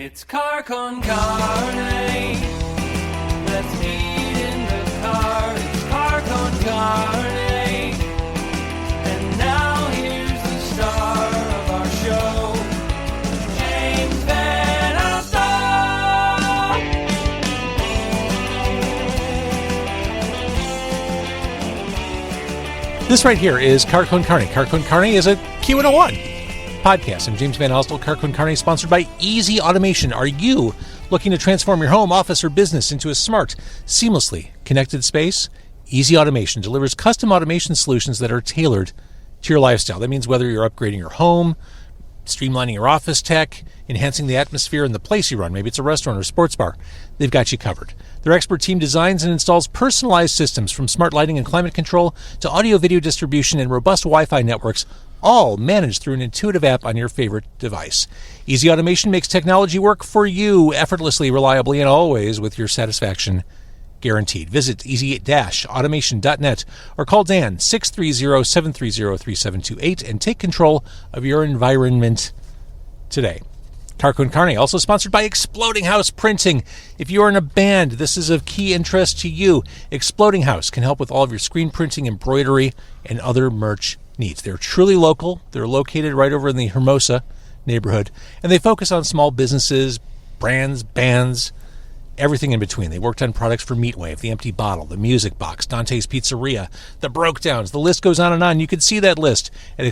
It's car con carne. Let's eat in the car. It's car con carne. And now here's the star of our show, James Van Alstyne. This right here is Car con Carne. Car con Carne is a Q101 podcast. I'm James Van Alstyne. Car con Carne, sponsored by Easy Automation. Are you looking to transform your home, office, or business into a smart, seamlessly connected space? Easy Automation delivers custom automation solutions that are tailored to your lifestyle. That means whether you're upgrading your home, streamlining your office tech, enhancing the atmosphere in the place you run, maybe it's a restaurant or a sports bar, they've got you covered. Their expert team designs and installs personalized systems from smart lighting and climate control to audio-video distribution and robust Wi-Fi networks, all managed through an intuitive app on your favorite device. Easy Automation makes technology work for you effortlessly, reliably, and always with your satisfaction guaranteed. Visit easy-automation.net or call Dan 630-730-3728 and take control of your environment today. Car con Carne, also sponsored by Exploding House Printing. If you are in a band, this is of key interest to you. Exploding House can help with all of your screen printing, embroidery, and other merch needs. They're truly local. They're located right over in the Hermosa neighborhood, and they focus on small businesses, brands, bands, everything in between. They worked on products for Meatwave, The Empty Bottle, The Music Box, Dante's Pizzeria, The Brokedowns. The list goes on and on. You can see that list at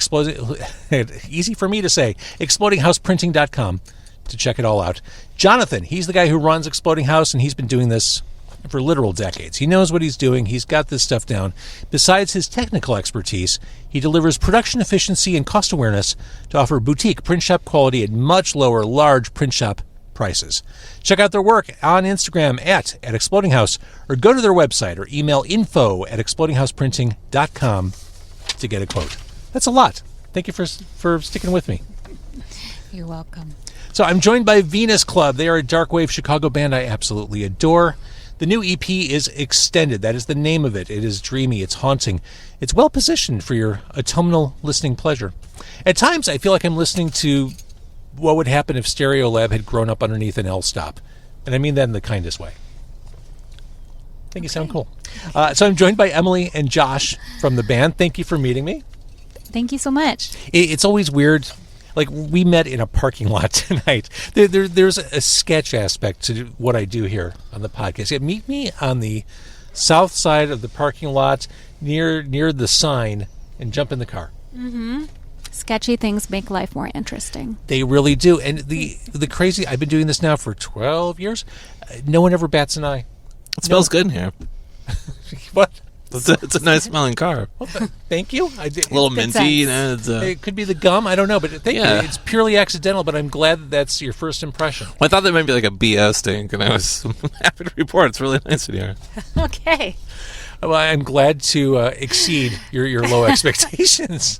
easy for me to say, explodinghouseprinting.com to check it all out. Jonathan, he's the guy who runs Exploding House, and he's been doing this for literal decades. He knows what he's doing. He's got this stuff down. Besides his technical expertise, he delivers production efficiency and cost awareness to offer boutique print shop quality at much lower large print shop prices. Check out their work on Instagram at Exploding House, or go to their website or email info@explodinghouseprinting.com to get a quote. That's a lot. Thank you for sticking with me. You're welcome. So I'm joined by Venus Club. They are a dark wave Chicago band I absolutely adore. The new EP is Extended. That is the name of it. It is dreamy. It's haunting. It's well positioned for your autumnal listening pleasure. At times, I feel like I'm listening to what would happen if Stereolab had grown up underneath an L-stop. And I mean that in the kindest way. I think you sound cool. So I'm joined by Emilie and Josh from the band. Thank you for meeting me. Thank you so much. It's always weird. Like, we met in a parking lot tonight. There's a sketch aspect to what I do here on the podcast. Yeah, meet me on the south side of the parking lot near the sign and jump in the car. Mm-hmm. Sketchy things make life more interesting. They really do. And the crazy, I've been doing this now for 12 years. No one ever bats an eye. It smells good in here. What? It's a nice smelling car. Well, thank you. A little minty, you know. It could be the gum. I don't know, but thank you. It's purely accidental, but I'm glad that's your first impression. Well, I thought that might be like a BO stink, and I was happy to report it's really nice in here. Okay. Well, I'm glad to exceed your low expectations.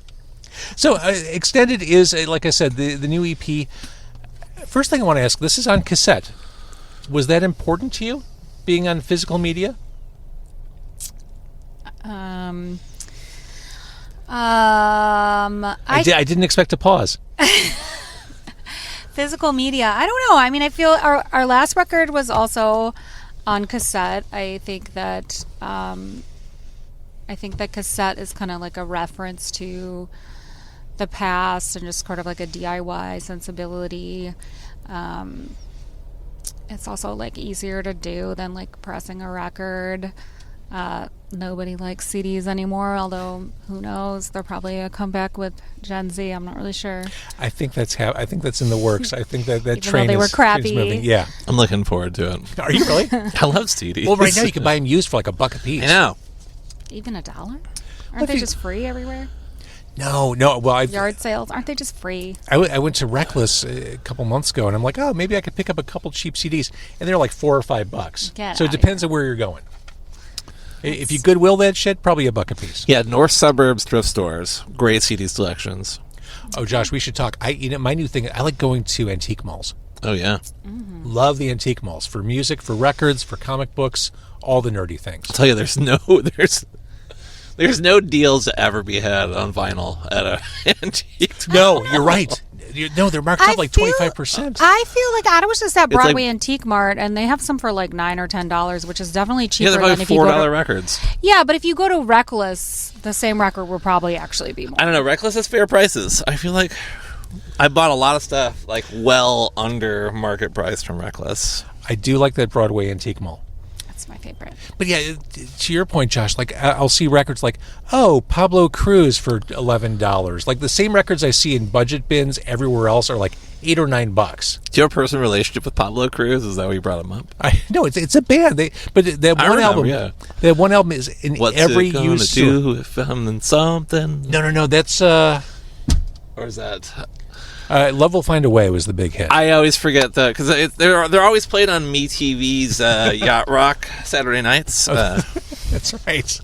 So, Extended is, like I said, the new EP. First thing I want to ask, this is on cassette. Was that important to you, being on physical media? I didn't expect a pause. Physical media. I don't know. I mean, I feel our last record was also on cassette. I think that cassette is kind of like a reference to the past and just sort of like a DIY sensibility. It's also like easier to do than like pressing a record. Nobody likes CDs anymore, although who knows? They'll probably come back with Gen Z. I'm not really sure. I think that's in the works. I think that Even train though they were crappy. is moving. Yeah. I'm looking forward to it. Are you really? I love CDs. Well, right now you can buy them used for like $1 a piece. I know. Even $1? Aren't they just free everywhere? No. Well, Yard sales, aren't they just free? I went to Reckless a couple months ago, and I'm like, oh, maybe I could pick up a couple cheap CDs, and they're like $4 or $5. So it depends on where you're going. If you Goodwill that shit, probably $1 a piece. Yeah, North Suburbs thrift stores, great CD selections. Oh, Josh, we should talk. My new thing, I like going to antique malls. Oh yeah, Love the antique malls for music, for records, for comic books, all the nerdy things. I'll tell you, there's no deals to ever be had on vinyl at an antique. No, you're right. No, they're marked up like 25%. I feel like I was just at like- Broadway Antique Mart, and they have some for like $9 or $10, which is definitely cheaper Yeah, they're than like if you go $4 to. records. Yeah, but if you go to Reckless, the same record will probably actually be more. I don't know. Reckless has fair prices. I feel like I bought a lot of stuff like well under market price from Reckless. I do like that Broadway Antique Mall. That's my favorite. But yeah, to your point, Josh, like I'll see records like, oh, Pablo Cruz for $11. Like the same records I see in budget bins everywhere else are like $8 or $9. Do you have a personal relationship with Pablo Cruz? Is that why you brought him up? I no, it's a band. But that I one remember, album, yeah. that one album is in What's every it gonna used do if I'm in something? No, that's Or is that? Love Will Find a Way was the big hit. I always forget that because they're always played on MeTV's Yacht Rock Saturday nights. That's right.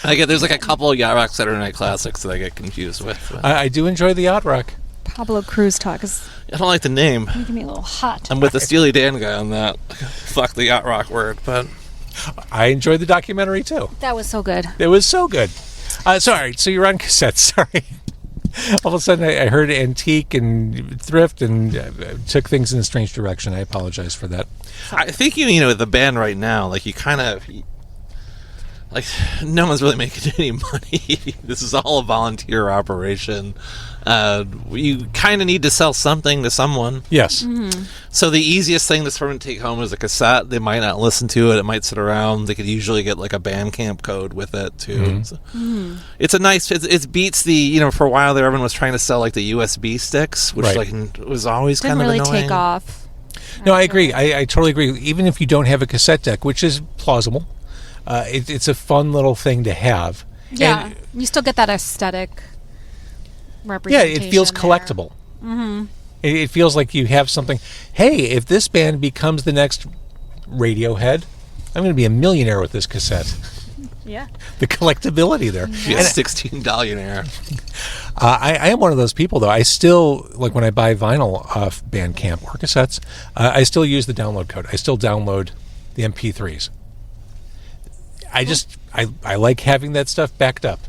There's like a couple of Yacht Rock Saturday Night classics that I get confused with. I do enjoy the yacht rock. Pablo Cruz talk is I don't like the name. making me a little hot. I'm with the Steely Dan guy on that. Fuck the Yacht Rock word, but I enjoyed the documentary too. That was so good. It was so good. Sorry, so you're on cassette. Sorry. All of a sudden, I heard antique and thrift and took things in a strange direction. I apologize for that. I think with the band right now, like you kind of like no one's really making any money. This is all a volunteer operation. You kind of need to sell something to someone. Yes. So the easiest thing for them to take home is a cassette. They might not listen to it. It might sit around. They could usually get like a Bandcamp code with it too. So it's a nice. It beats the for a while there everyone was trying to sell like the USB sticks, which Right. like was always Didn't kind of really annoying. take off. No, I agree. I totally agree. Even if you don't have a cassette deck, which is plausible, it's a fun little thing to have. Yeah, And, you still get that aesthetic yeah, representation. it feels there. collectible. Mm-hmm. It feels like you have something. Hey, if this band becomes the next Radiohead, I'm going to be a millionaire with this cassette. Yeah. The collectibility there. Yeah, And 16-dollionaire. I am one of those people, though. I still, like when I buy vinyl off Bandcamp or cassettes, I still use the download code. I still download the MP3s. I like having that stuff backed up.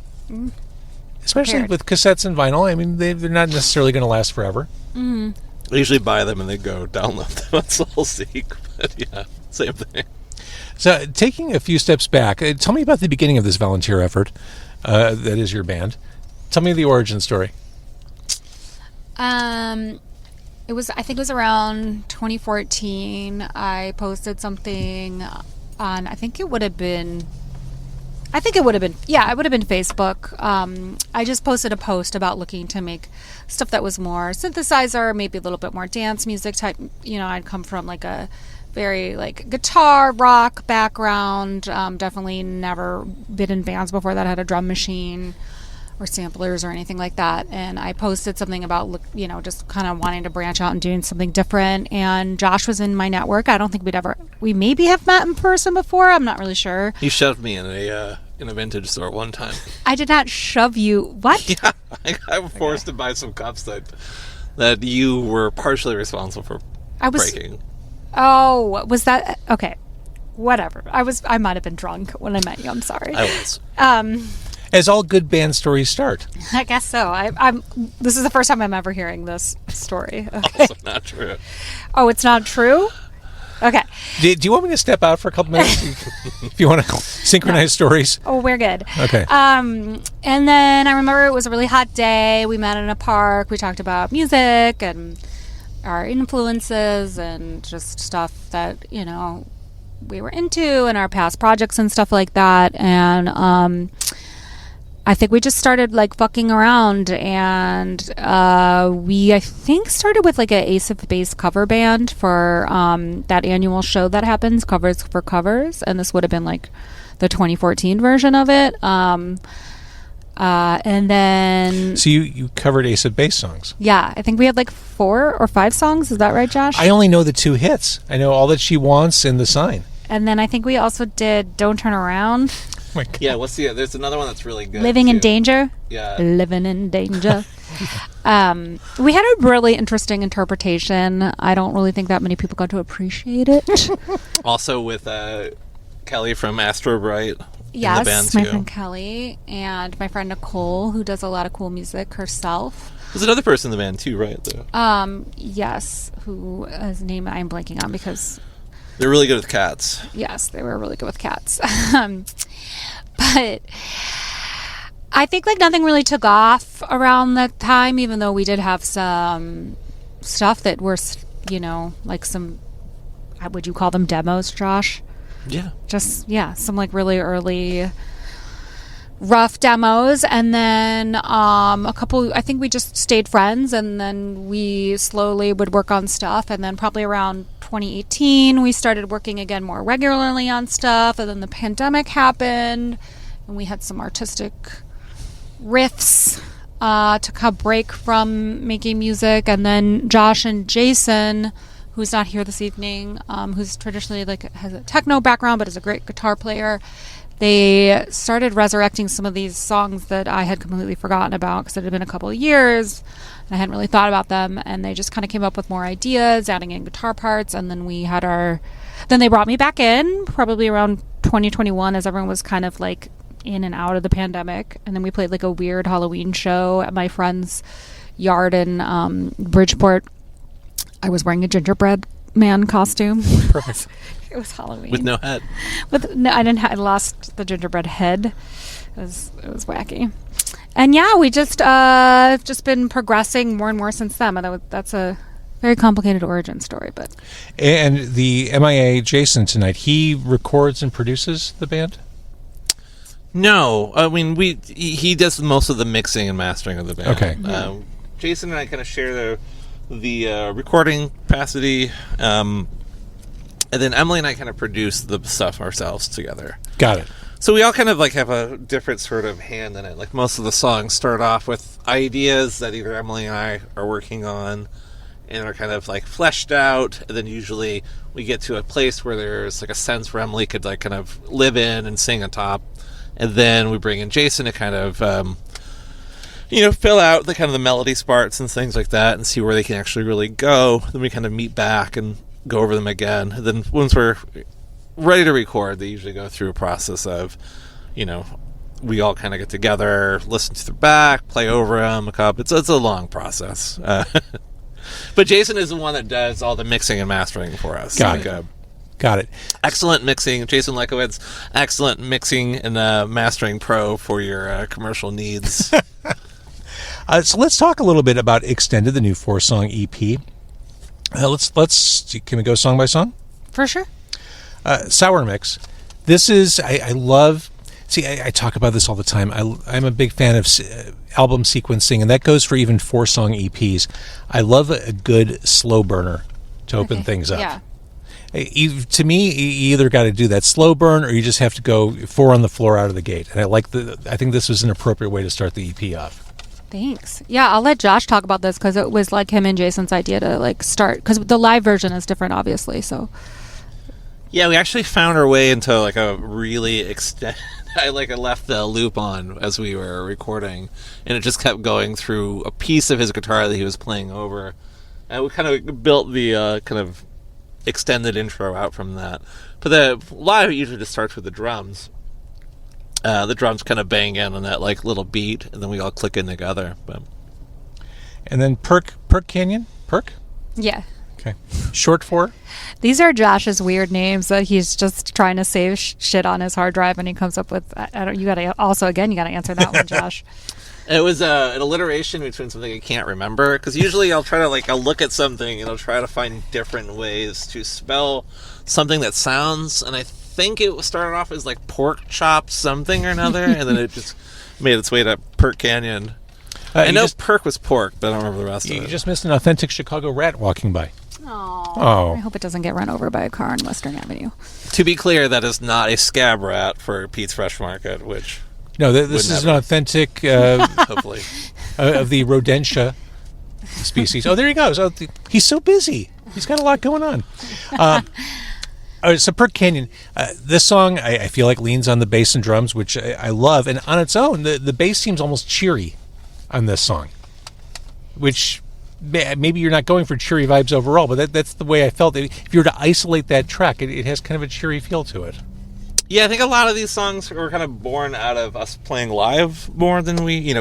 Especially Prepared. with cassettes and vinyl. I mean, they're not necessarily going to last forever. I usually buy them and then go download them on SoulSeek. But yeah, same thing. So, taking a few steps back, tell me about the beginning of this volunteer effort that is your band. Tell me the origin story. I think it was around 2014. I posted something on, it would have been Facebook. I just posted a post about looking to make stuff that was more synthesizer, maybe a little bit more dance music type. I'd come from like a very like guitar rock background. Definitely never been in bands before that had a drum machine or samplers or anything like that. And I posted something about, just kind of wanting to branch out and doing something different. And Josh was in my network. I don't think we maybe have met in person before. I'm not really sure. He shoved me in a vintage store one time. I did not shove you. What? Yeah, I was forced to buy some cups that you were partially responsible for breaking. Oh, was that okay? Whatever. I might have been drunk when I met you. I'm sorry. I was. As all good band stories start. I guess so. This is the first time I'm ever hearing this story. Okay. Also not true. Oh, it's not true? Okay. Do you want me to step out for a couple minutes if you want to synchronize stories? Oh, we're good. Okay. And then I remember it was a really hot day. We met in a park. We talked about music and our influences and just stuff that, we were into and our past projects and stuff like that. And I think we just started like fucking around, and we started with like a Ace of Base cover band for that annual show that happens, Covers for Covers, and this would have been like the 2014 version of it. And then So you covered Ace of Base songs. yeah, I think we had like 4 or 5 songs. Is that right, Josh? I only know the 2 hits. I know All That She Wants and The Sign. And then I think we also did Don't Turn Around, Oh my God. Yeah, there's another one that's really good. Living in too. Danger. Yeah. Living in Danger. We had a really interesting interpretation. I don't really think that many people got to appreciate it. Also with Kelly from Astro Bright. Yes, in the band my too. friend Kelly and my friend Nicole, who does a lot of cool music herself. There's another person in the band too, right? Yes, whose name I'm blanking on because They're really good with cats. yes, they were really good with cats. But I think like nothing really took off around that time, even though we did have some stuff that were, like some, would you call them demos, Josh? Yeah. Just, some like really early rough demos. And then I think we just stayed friends, and then we slowly would work on stuff. And then probably around 2018, we started working again more regularly on stuff. And then the pandemic happened, and we had some artistic riffs, took a break from making music. And then Josh and Jason, who's not here this evening, who's traditionally has a techno background but is a great guitar player, they started resurrecting some of these songs that I had completely forgotten about because it had been a couple of years and I hadn't really thought about them, and they just kind of came up with more ideas, adding in guitar parts. And then then they brought me back in probably around 2021 as everyone was kind of like in and out of the pandemic. And then we played like a weird Halloween show at my friend's yard in Bridgeport. I was wearing a gingerbread man costume. Perfect. It was Halloween With no head. I lost the gingerbread head. It was wacky. And we just been progressing more and more since then. And that's a very complicated origin story, but. And the MIA Jason tonight, he records and produces the band? No, I mean he does most of the mixing and mastering of the band. Okay. Jason and I kind of share the recording capacity, and then Emily and I kind of produce the stuff ourselves together. Got it. So we all kind of like have a different sort of hand in it. Like most of the songs start off with ideas that either Emily and I are working on and are kind of like fleshed out, and then usually we get to a place where there's like a sense where Emily could like kind of live in and sing on top, and then we bring in Jason to kind of fill out the kind of the melody parts and things like that and see where they can actually really go. Then we kind of meet back and go over them again. And then once we're ready to record, they usually go through a process of, we all kind of get together, listen to the back, play over them a couple. It's a long process. But Jason is the one that does all the mixing and mastering for us. Got it. Excellent mixing. Jason Lekowitz, excellent mixing and mastering pro for your commercial needs. So let's talk a little bit about Extended, the new 4-song EP. Can we go song by song? For sure. Sour Mix. This is, I love, I talk about this all the time. I'm a big fan of album sequencing, and that goes for even 4-song EPs. I love a good slow burner to open things up. Yeah. To me, you either got to do that slow burn or you just have to go 4 on the floor out of the gate. And I think this was an appropriate way to start the EP off. Thanks. Yeah, I'll let Josh talk about this because it was like him and Jason's idea to like start, because the live version is different, obviously. So. Yeah, we actually found our way into like a really I left the loop on as we were recording, and it just kept going through a piece of his guitar that he was playing over, and we kind of built the kind of extended intro out from that. But the live usually just starts with the drums. The drums kind of bang in on that like little beat, and then we all click in together. And then Perk Canyon? Perk? Yeah. Okay. Short for? These are Josh's weird names that he's just trying to save shit on his hard drive, and he comes up with. You got to answer that one, Josh. It was an alliteration between something I can't remember, because usually I'll look at something and I'll try to find different ways to spell something that sounds, and I think it started off as like pork chop something or another, and then it just made its way to Perk Canyon. I know Perk was pork, but I don't remember the rest of it. You just missed an authentic Chicago rat walking by. Oh. I hope it doesn't get run over by a car on Western Avenue. To be clear, that is not a scab rat for Pete's Fresh Market, which... No, this is an authentic... hopefully. Of the Rodentia species. Oh, there he goes. Oh, he's so busy. He's got a lot going on. So Perk Canyon, this song I feel like leans on the bass and drums, which I love. And on its own, the bass seems almost cheery on this song, which maybe you're not going for cheery vibes overall, but that's the way I felt. If you were to isolate that track, it has kind of a cheery feel to it. Yeah, I think a lot of these songs were kind of born out of us playing live more than we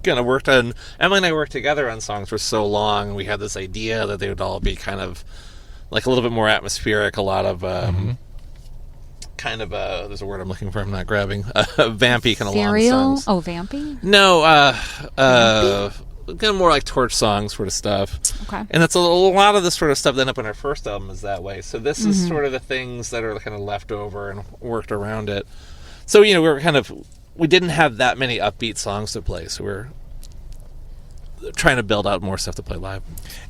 kind of worked on. Emily and I worked together on songs for so long, and we had this idea that they would all be kind of like a little bit more atmospheric, a lot of kind of there's a word I'm looking for, I'm not grabbing, vampy kind of long songs. Oh, vampy? No, kind of more like torch songs sort of stuff. Okay. And that's a lot of the sort of stuff that ended up on our first album is that way. So this is sort of the things that are kind of left over and worked around it. So, we didn't have that many upbeat songs to play, so we're trying to build out more stuff to play live.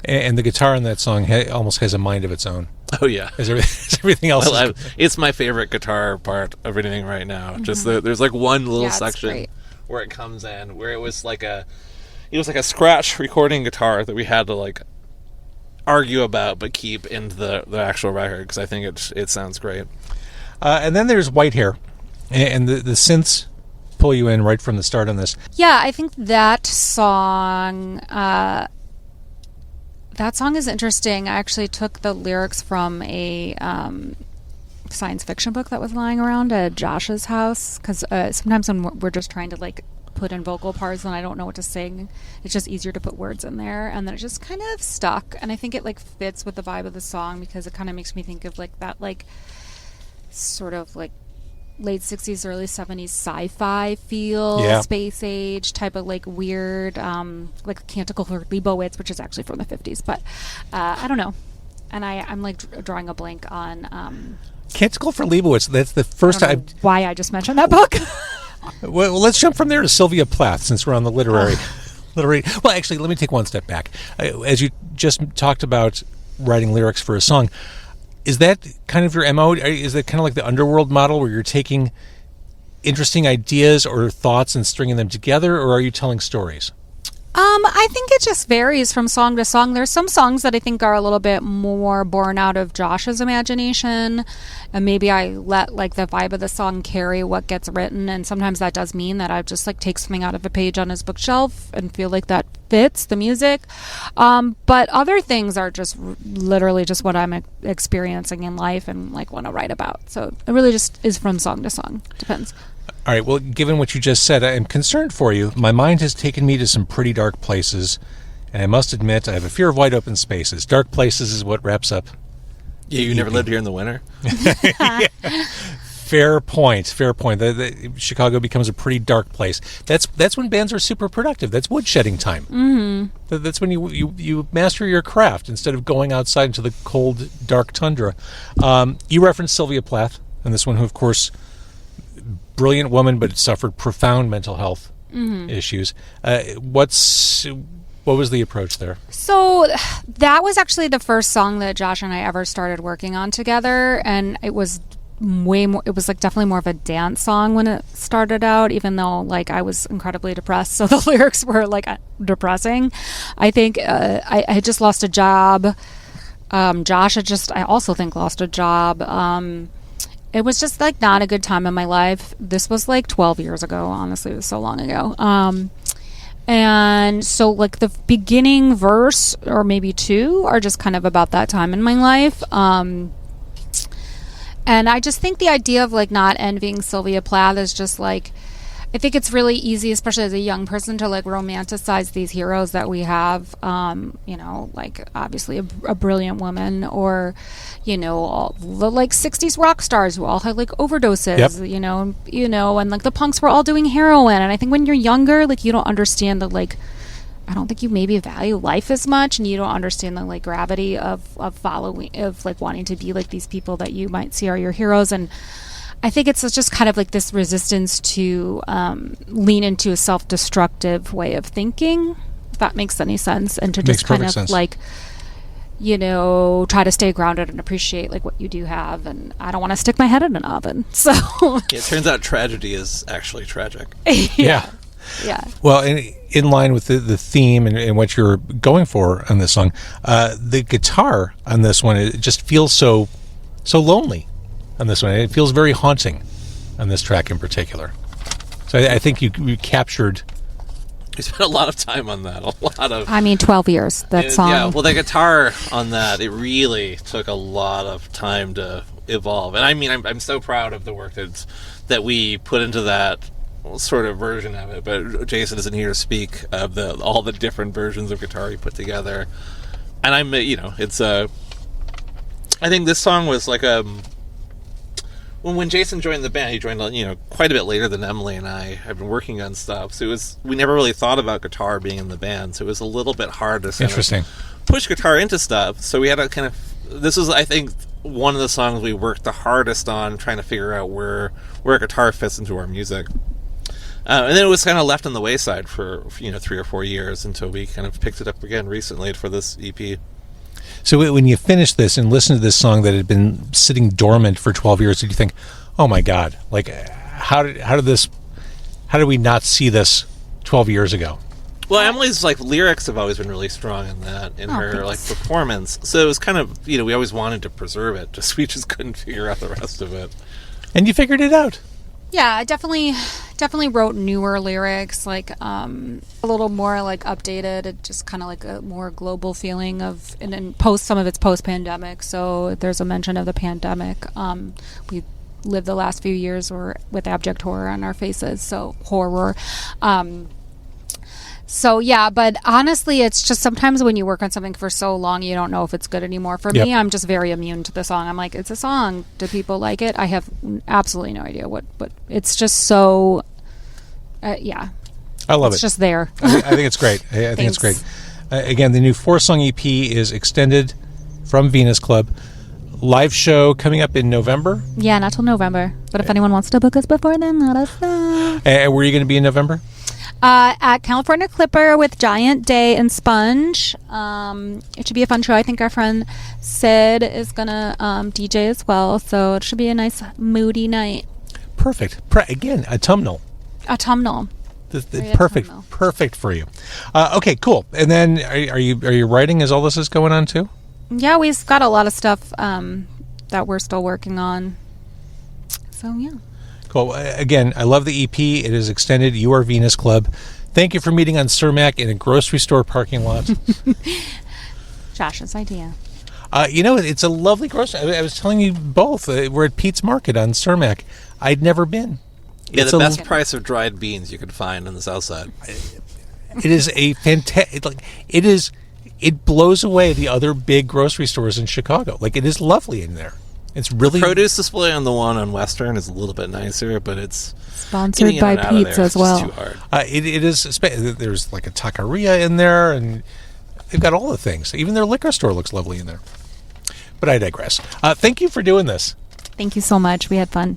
And the guitar in that song almost has a mind of its own. Oh, yeah. As everything else it's my favorite guitar part of anything right now. Just there's like one little section great. where it comes in, where it was like a scratch recording guitar that we had to like argue about but keep into the actual record because I think it sounds great. And then there's White Hair, and the synths pull you in right from the start on this. Yeah, I think that song is interesting. I actually took the lyrics from a science fiction book that was lying around at Josh's house because sometimes when we're just trying to like put in vocal parts and I don't know what to sing, it's just easier to put words in there, and then it just kind of stuck, and I think it like fits with the vibe of the song because it kind of makes me think of like that like sort of like late 60s early 70s sci-fi feel, space age type of like weird like Canticle for Leibowitz, which is actually from the 50s, but I don't know, and I'm like drawing a blank on Canticle for Leibowitz. That's the first time. Why I just mentioned that book. Well, let's jump from there to Sylvia Plath, since we're on the literary. Well, actually, let me take one step back. As you just talked about writing lyrics for a song, is that kind of your MO? Is that kind of like the Underworld model, where you're taking interesting ideas or thoughts and stringing them together, or are you telling stories? I think it just varies from song to song. There's some songs that I think are a little bit more born out of Josh's imagination, and maybe I let like the vibe of the song carry what gets written, and sometimes that does mean that I just like take something out of a page on his bookshelf and feel like that fits the music. But other things are just literally just what I'm experiencing in life and like want to write about. So it really just is from song to song. Depends. All right, well, given what you just said, I am concerned for you. My mind has taken me to some pretty dark places, and I must admit I have a fear of wide open spaces. Dark places is what wraps up. Yeah, you never lived here in the winter? Fair point. The Chicago becomes a pretty dark place. That's when bands are super productive. That's woodshedding time. Mm-hmm. That's when you master your craft instead of going outside into the cold, dark tundra. You referenced Sylvia Plath, and this one who, of course, brilliant woman, but suffered profound mental health issues. What was the approach there? So that was actually the first song that Josh and I ever started working on together, and it was way more. It was like definitely more of a dance song when it started out, even though like I was incredibly depressed, so the lyrics were like depressing. I think I had just lost a job. Josh had just, I also think, lost a job. It was just like not a good time in my life. This was like 12 years ago. Honestly, it was so long ago. And so like the beginning verse or maybe two are just kind of about that time in my life. And I just think the idea of like not envying Sylvia Plath is just like, I think it's really easy, especially as a young person, to like romanticize these heroes that we have. Like obviously a brilliant woman, or all the like 60s rock stars who all had like overdoses. Yep. And like the punks were all doing heroin. And I think when you're younger, like you don't understand the like, I don't think you maybe value life as much, and you don't understand the like gravity of following, of like wanting to be like these people that you might see are your heroes. And I think it's just kind of like this resistance to lean into a self-destructive way of thinking, if that makes any sense, and to just kind of sense. Like, try to stay grounded and appreciate like what you do have. And I don't want to stick my head in an oven. So it turns out tragedy is actually tragic. Yeah. Well, in line with the theme and what you're going for on this song, the guitar on this one, it just feels so lonely. On this one, it feels very haunting on this track in particular. So I think you captured. We spent a lot of time on that. 12 years. That song. Yeah. Well, the guitar on that, it really took a lot of time to. evolve. And I mean, I'm so proud of the work that we put into that sort of version of it. But Jason isn't here to speak of all the different versions of guitar he put together. And I'm, it's I think this song was like when Jason joined the band, he joined quite a bit later than Emilie and I have been working on stuff. So we never really thought about guitar being in the band. So it was a little bit hard to Interesting. Push guitar into stuff. So we had to kind of. This was, I think, one of the songs we worked the hardest on, trying to figure out where guitar fits into our music. And then it was kind of left on the wayside for 3 or 4 years until we kind of picked it up again recently for this EP. So when you finished this and listened to this song that had been sitting dormant for 12 years, did you think, oh my God, like how did we not see this 12 years ago? Well, Emily's lyrics have always been really strong in that, her performance. So it was kind of, we always wanted to preserve it, we just couldn't figure out the rest of it. And you figured it out. Yeah, I definitely wrote newer lyrics, a little more updated, just kind of like a more global feeling of, and then some of it's post-pandemic. So there's a mention of the pandemic. We lived the last few years with abject horror on our faces, so horror. So yeah, but honestly, it's just sometimes when you work on something for so long, you don't know if it's good anymore. For me, I'm just very immune to the song. I'm like, it's a song. Do people like it? I have absolutely no idea what it's just so, yeah. I love it. It's just there. I think it's great. I think it's great. Again, the new 4-song EP is extended from Venus Club. Live show coming up in November? Yeah, not till November. But if anyone wants to book us before then, let us know. Where are you going to be in November? At California Clipper with Giant Day and Sponge. It should be a fun show. I think our friend Sid is going to DJ as well. So it should be a nice, moody night. Perfect. Again, autumnal. Autumnal. Perfect for you. Okay, cool. And then are you writing as all this is going on too? Yeah, we've got a lot of stuff that we're still working on. So, yeah. Cool. Again, I love the EP. It is extended. You are Venus Club. Thank you for meeting on Cermak in a grocery store parking lot. Josh's idea. It's a lovely grocery. I was telling you both. We're at Pete's Market on Cermak. I'd never been. Yeah, the best price of dried beans you could find on the south side. It is a fantastic. It blows away the other big grocery stores in Chicago. It is lovely in there. It's really the produce display on the one on Western is a little bit nicer, but it's sponsored by Pete's as well. Too hard. It is. There's a taqueria in there, and they've got all the things. Even their liquor store looks lovely in there. But I digress. Thank you for doing this. Thank you so much. We had fun.